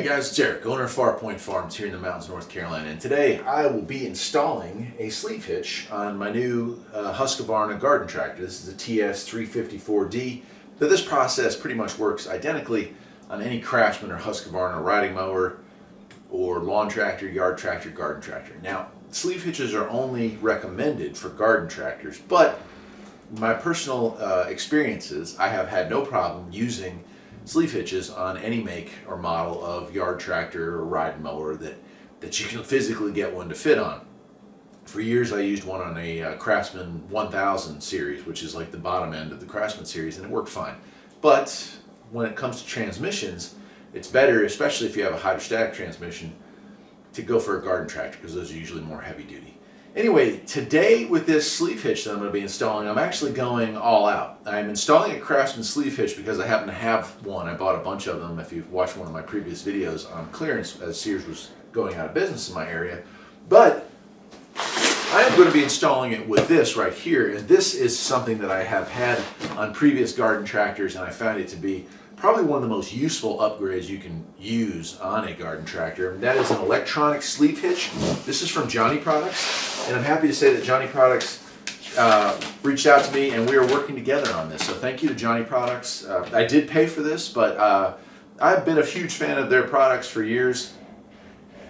guys, it's Eric, owner of Farpoint Farms here in the mountains of North Carolina, and today I will be installing a sleeve hitch on my new Husqvarna garden tractor. This is a TS354D. But this process pretty much works identically on any Craftsman or Husqvarna riding mower or lawn tractor, yard tractor, garden tractor. Now, sleeve hitches are only recommended for garden tractors, but my personal experiences, I have had no problem using sleeve hitches on any make or model of yard tractor or riding mower that you can physically get one to fit on. For years I used one on a Craftsman 1000 series, which is like the bottom end of the Craftsman series, and it worked fine. But when it comes to transmissions, it's better, especially if you have a hydrostatic transmission, to go for a garden tractor because those are usually more heavy duty. Anyway, today with this sleeve hitch that I'm going to be installing, I'm actually going all out. I'm installing a Craftsman sleeve hitch because I happen to have one. I bought a bunch of them if you've watched one of my previous videos on clearance as Sears was going out of business in my area. But I am going to be installing it with this right here, and this is something that I have had on previous garden tractors, and I found it to be probably one of the most useful upgrades you can use on a garden tractor. And that is an electronic sleeve hitch. This is from Johnny Products, and I'm happy to say that Johnny Products reached out to me and we are working together on this. So thank you to Johnny Products. I did pay for this, but I've been a huge fan of their products for years.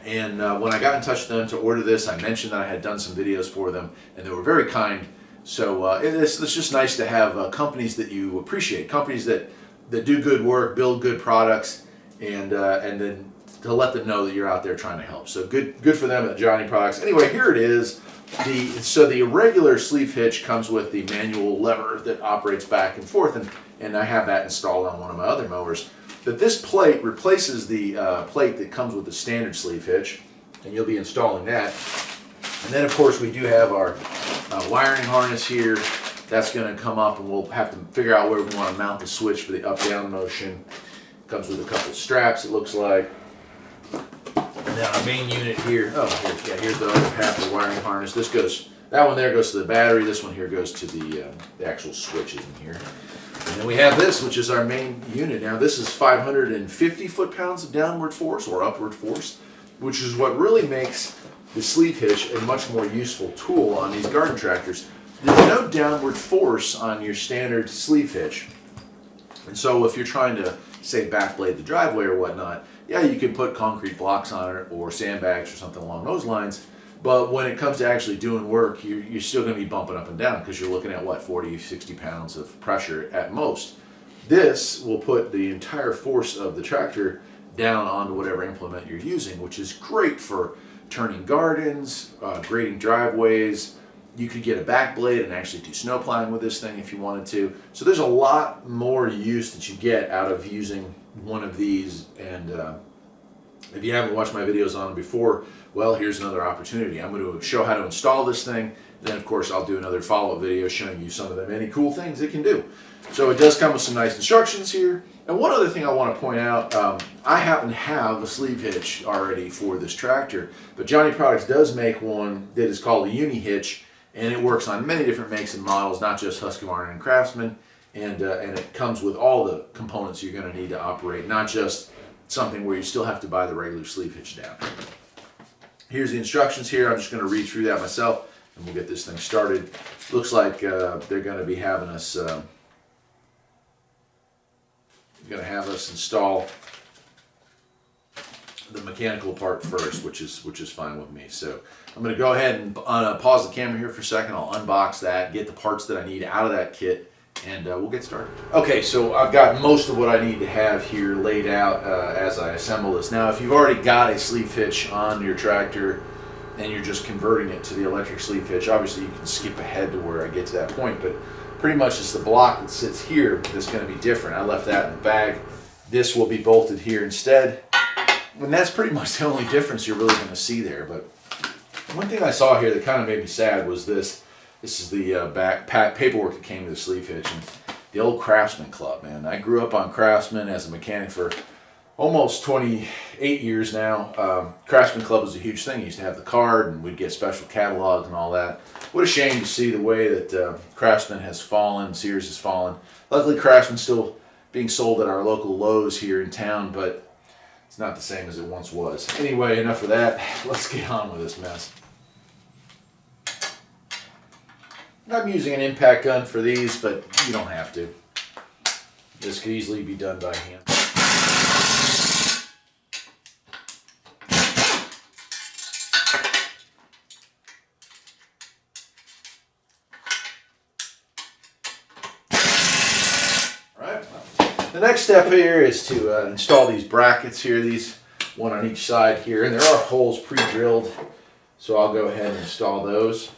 And when I got in touch with them to order this, I mentioned that I had done some videos for them, and they were very kind. So it's just nice to have companies that you appreciate, companies that do good work, build good products, and then to let them know that you're out there trying to help. So good for them at Johnny Products. Anyway, here it is. So the irregular sleeve hitch comes with the manual lever that operates back and forth, and I have that installed on one of my other mowers. But this plate replaces the plate that comes with the standard sleeve hitch, and you'll be installing that. And then of course we do have our wiring harness here. That's going to come up, and we'll have to figure out where we want to mount the switch for the up-down motion. Comes with a couple of straps, it looks like. And then our main unit here, here's the other half of the wiring harness. That one there goes to the battery, this one here goes to the actual switches in here. And then we have this, which is our main unit. Now this is 550 foot-pounds of downward force or upward force, which is what really makes the sleeve hitch a much more useful tool on these garden tractors. There's no downward force on your standard sleeve hitch. And so if you're trying to, say, backblade the driveway or whatnot, yeah, you can put concrete blocks on it or sandbags or something along those lines. But when it comes to actually doing work, you're still going to be bumping up and down because you're looking at, what, 40, 60 pounds of pressure at most. This will put the entire force of the tractor down onto whatever implement you're using, which is great for turning gardens, grading driveways. You could get a back blade and actually do snow plowing with this thing if you wanted to. So there's a lot more use that you get out of using one of these. And if you haven't watched my videos on them before, well, here's another opportunity. I'm going to show how to install this thing. Then, of course, I'll do another follow-up video showing you some of the many cool things it can do. So it does come with some nice instructions here. And one other thing I want to point out, I happen to have a sleeve hitch already for this tractor. But Johnny Products does make one that is called a uni hitch. And it works on many different makes and models, not just Husqvarna and Craftsman. And it comes with all the components you're going to need to operate, not just something where you still have to buy the regular sleeve hitch down. Here's the instructions here. I'm just going to read through that myself, and we'll get this thing started. Looks like they're going to be having us install the mechanical part first, which is fine with me. So I'm going to go ahead and pause the camera here for a second. I'll unbox that, get the parts that I need out of that kit, and we'll get started. Okay, so I've got most of what I need to have here laid out as I assemble this. Now, if you've already got a sleeve hitch on your tractor and you're just converting it to the electric sleeve hitch, obviously you can skip ahead to where I get to that point, but pretty much it's the block that sits here that's going to be different. I left that in the bag. This will be bolted here instead. And that's pretty much the only difference you're really going to see there. But one thing I saw here that kind of made me sad was this. This is the back paperwork that came to the sleeve hitch. And the old Craftsman Club, man. I grew up on Craftsman as a mechanic for almost 28 years now. Craftsman Club was a huge thing. You used to have the card, and we'd get special catalogs and all that. What a shame to see the way that Craftsman has fallen, Sears has fallen. Luckily, Craftsman's still being sold at our local Lowe's here in town, but It's not the same as it once was. Anyway, enough of that. Let's get on with this mess. I'm using an impact gun for these, but you don't have to. This could easily be done by hand. The next step here is to install these brackets here, these one on each side here, and there are holes pre-drilled, so I'll go ahead and install those.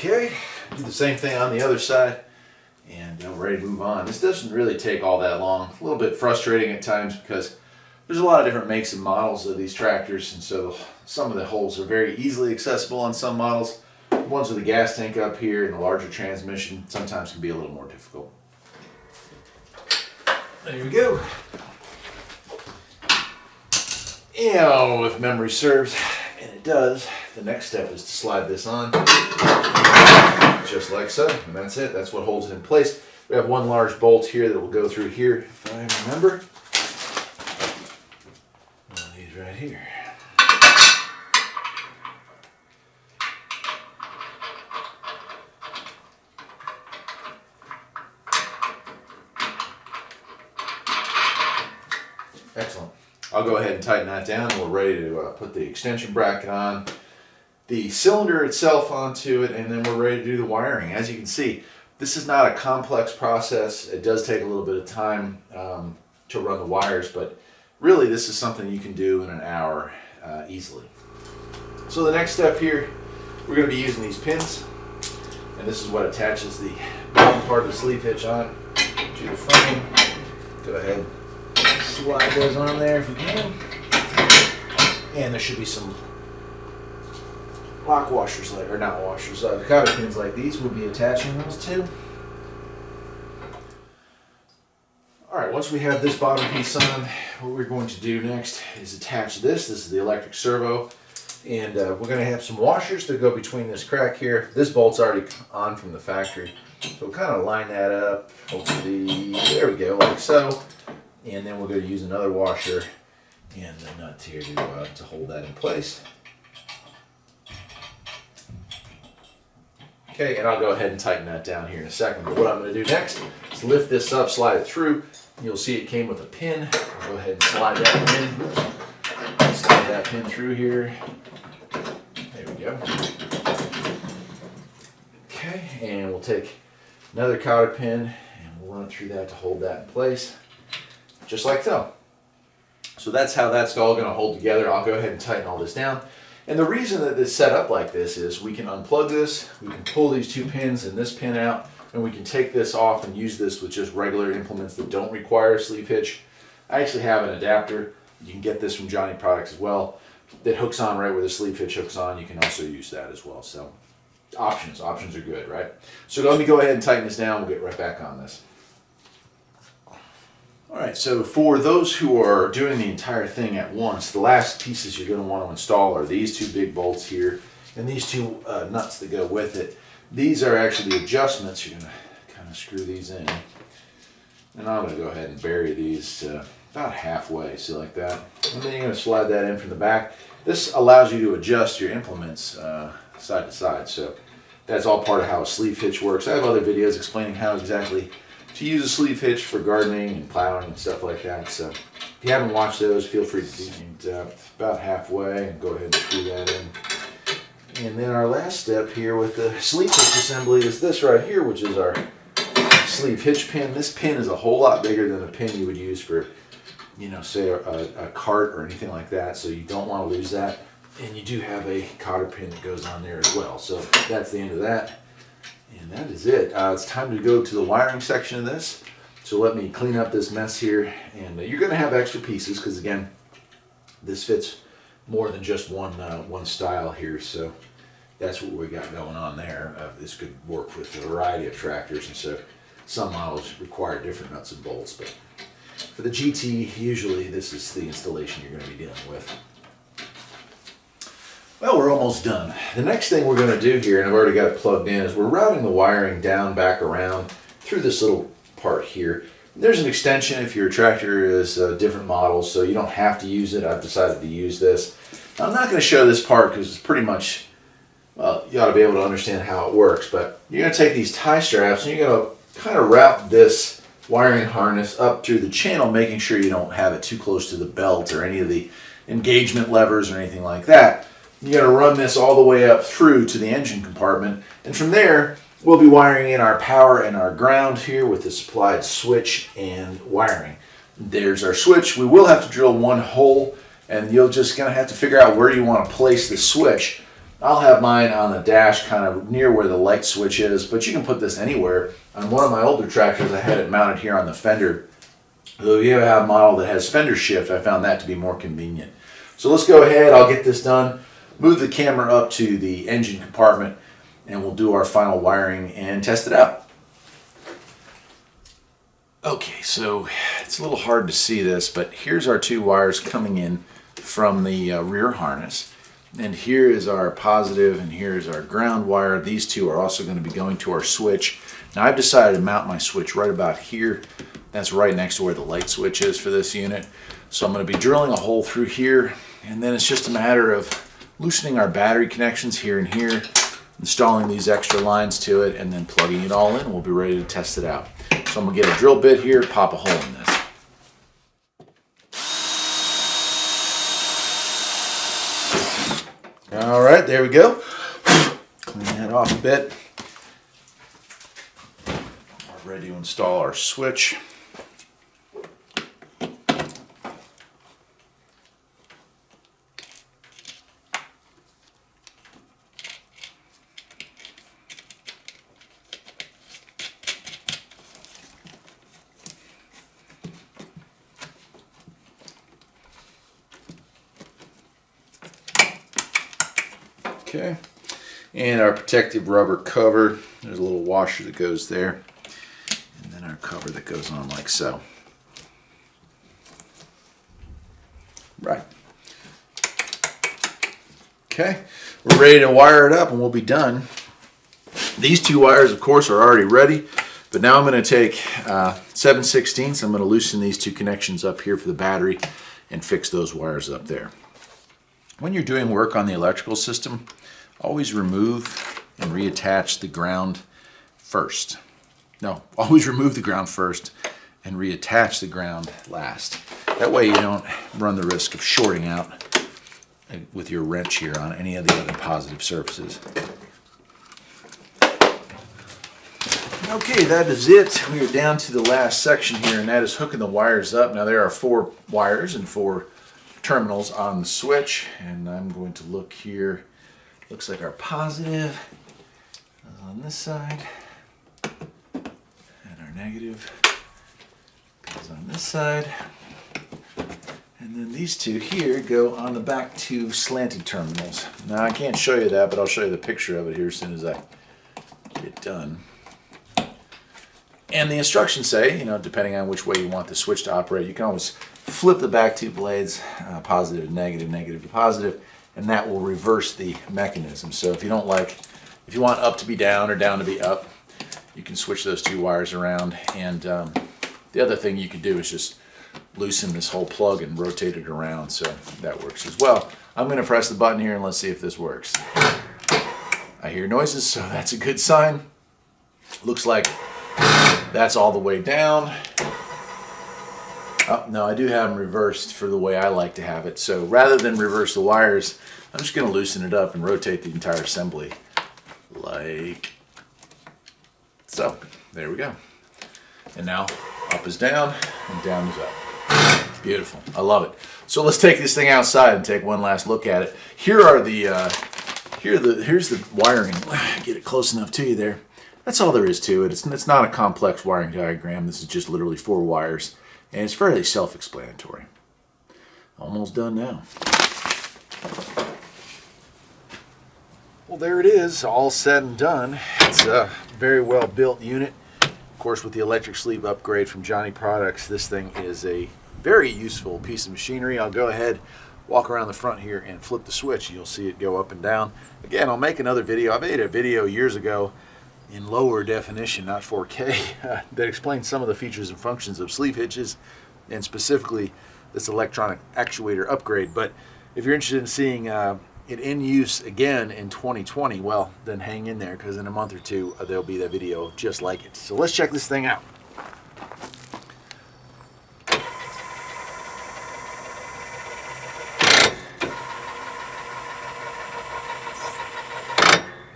Okay, do the same thing on the other side, and we're ready to move on. This doesn't really take all that long. A little bit frustrating at times because there's a lot of different makes and models of these tractors, and so some of the holes are very easily accessible on some models. Ones with a gas tank up here and a larger transmission sometimes can be a little more difficult. There we go. And if memory serves, and it does, the next step is to slide this on. Just like so, and that's it. That's what holds it in place. We have one large bolt here that will go through here, if I remember. One of these right here. Excellent. I'll go ahead and tighten that down, and we're ready to put the extension bracket on, the cylinder itself onto it, and then we're ready to do the wiring. As you can see, this is not a complex process. It does take a little bit of time to run the wires, but really this is something you can do in an hour easily. So the next step here, we're going to be using these pins, and this is what attaches the bottom part of the sleeve hitch on to the frame. Go ahead, slide those on there if you can, and there should be some lock washers, or not washers, cotter pins like these. We'll be attaching those to. Alright, once we have this bottom piece on, what we're going to do next is attach this. This is the electric servo, and we're going to have some washers that go between this crack here. This bolt's already on from the factory, so we'll kind of line that up. Hopefully, there we go, like so. And then we're going to use another washer and the nut here to hold that in place. Okay, and I'll go ahead and tighten that down here in a second. But what I'm going to do next is lift this up, slide it through. You'll see it came with a pin. I'll go ahead and slide that pin. Slide that pin through here. There we go. Okay, and we'll take another cotter pin and we'll run it through that to hold that in place. Just like so. So that's how that's all going to hold together. I'll go ahead and tighten all this down. And the reason that it's set up like this is we can unplug this, we can pull these two pins and this pin out, and we can take this off and use this with just regular implements that don't require a sleeve hitch. I actually have an adapter. You can get this from Johnny Products as well. That hooks on right where the sleeve hitch hooks on. You can also use that as well. So options are good, right? So let me go ahead and tighten this down. We'll get right back on this. Alright, so for those who are doing the entire thing at once, the last pieces you're going to want to install are these two big bolts here and these two nuts that go with it. These are actually the adjustments. You're going to kind of screw these in. And I'm going to go ahead and bury these about halfway, see, like that. And then you're going to slide that in from the back. This allows you to adjust your implements side to side. So that's all part of how a sleeve hitch works. I have other videos explaining how exactly to use a sleeve hitch for gardening and plowing and stuff like that. So if you haven't watched those, feel free to do it about halfway and go ahead and screw that in. And then our last step here with the sleeve hitch assembly is this right here, which is our sleeve hitch pin. This pin is a whole lot bigger than a pin you would use for, you know, say a cart or anything like that. So you don't want to lose that. And you do have a cotter pin that goes on there as well. So that's the end of that. And that is it. It's time to go to the wiring section of this. So let me clean up this mess here. And you're going to have extra pieces because, again, this fits more than just one style here. So that's what we got going on there. This could work with a variety of tractors. And so Some models require different nuts and bolts, but for the GT, usually this is the installation you're going to be dealing with. Well, we're almost done. The next thing we're going to do here, and I've already got it plugged in, is we're routing the wiring down, back around through this little part here. There's an extension if your tractor is a different model, so you don't have to use it. I've decided to use this. Now, I'm not going to show this part because it's pretty much, well, you ought to be able to understand how it works, but you're going to take these tie straps and you're going to kind of route this wiring harness up through the channel, making sure you don't have it too close to the belt or any of the engagement levers or anything like that. You're going to run this all the way up through to the engine compartment, and from there we'll be wiring in our power and our ground here with the supplied switch and wiring. There's our switch. We will have to drill one hole, and you're just going to have to figure out where you want to place the switch. I'll have mine on the dash kind of near where the light switch is, but you can put this anywhere. On one of my older tractors I had it mounted here on the fender. Though you have a model that has fender shift, I found that to be more convenient. So let's go ahead, I'll get this done, move the camera up to the engine compartment, and we'll do our final wiring and test it out. Okay, so it's a little hard to see this, but here's our two wires coming in from the rear harness. And here is our positive and here is our ground wire. These two are also going to be going to our switch. Now I've decided to mount my switch right about here. That's right next to where the light switch is for this unit. So I'm going to be drilling a hole through here, and then it's just a matter of loosening our battery connections here and here, installing these extra lines to it, and then plugging it all in. We'll be ready to test it out. So I'm going to get a drill bit here, pop a hole in this. All right, there we go. Clean that off a bit. We're ready to install our switch. Okay, and our protective rubber cover, there's a little washer that goes there, and then our cover that goes on like so. Right. Okay, we're ready to wire it up and we'll be done. These two wires, of course, are already ready, but now I'm going to take 7/16. I'm going to loosen these two connections up here for the battery and fix those wires up there. When you're doing work on the electrical system, always remove and reattach the ground first. No, always remove the ground first and reattach the ground last. That way you don't run the risk of shorting out with your wrench here on any of the other positive surfaces. Okay, that is it. We are down to the last section here, and that is hooking the wires up. Now there are 4 wires and 4 terminals on the switch, and I'm going to look here. Looks like our positive is on this side, and our negative goes on this side, and then these two here go on the back 2 slanted terminals. Now I can't show you that, but I'll show you the picture of it here as soon as I get it done. And the instructions say, you know, depending on which way you want the switch to operate, you can always flip the back 2 blades, positive to negative, negative to positive, and that will reverse the mechanism. So if you don't like, if you want up to be down or down to be up, you can switch those 2 wires around. And the other thing you could do is just loosen this whole plug and rotate it around, so that works as well. I'm going to press the button here and let's see if this works. I hear noises, so that's a good sign. Looks like that's all the way down. Oh, no, I do have them reversed for the way I like to have it. So rather than reverse the wires, I'm just going to loosen it up and rotate the entire assembly like so. There we go. And now up is down and down is up. Beautiful. I love it. So let's take this thing outside and take one last look at it. Here are the here's the wiring. Get it close enough to you there. That's all there is to it. It's not a complex wiring diagram. This is just literally 4 wires, and it's fairly self-explanatory. Almost done now. Well, there it is, all said and done. It's a very well built unit. course, with the electric sleeve upgrade from Johnny Products, this thing is a very useful piece of machinery. I'll go ahead, walk around the front here and flip the switch. You'll see it go up and down. Again, I'll make another video. I made a video years ago in lower definition, not 4K, that explains some of the features and functions of sleeve hitches, and specifically this electronic actuator upgrade. But if you're interested in seeing it in use again in 2020, well, then hang in there, because in a month or two there'll be that video just like it. So let's check this thing out.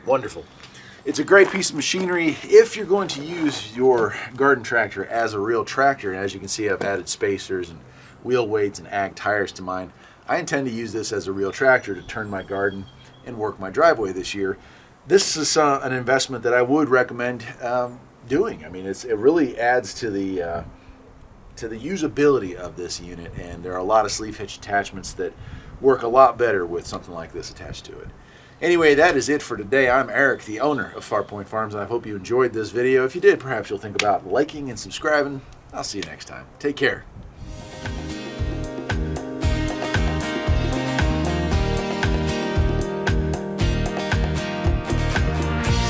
Wonderful. It's a great piece of machinery if you're going to use your garden tractor as a real tractor. And as you can see, I've added spacers and wheel weights and ag tires to mine. I intend to use this as a real tractor to turn my garden and work my driveway this year. This is an investment that I would recommend doing. I mean, it really adds to the usability of this unit, and there are a lot of sleeve hitch attachments that work a lot better with something like this attached to it. Anyway, that is it for today. I'm Eric, the owner of Farpoint Farms, and I hope you enjoyed this video. If you did, perhaps you'll think about liking and subscribing. I'll see you next time. Take care.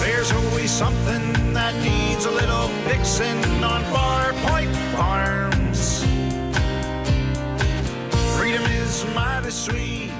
There's always something that needs a little fixing on Farpoint Farms. Freedom is mighty sweet.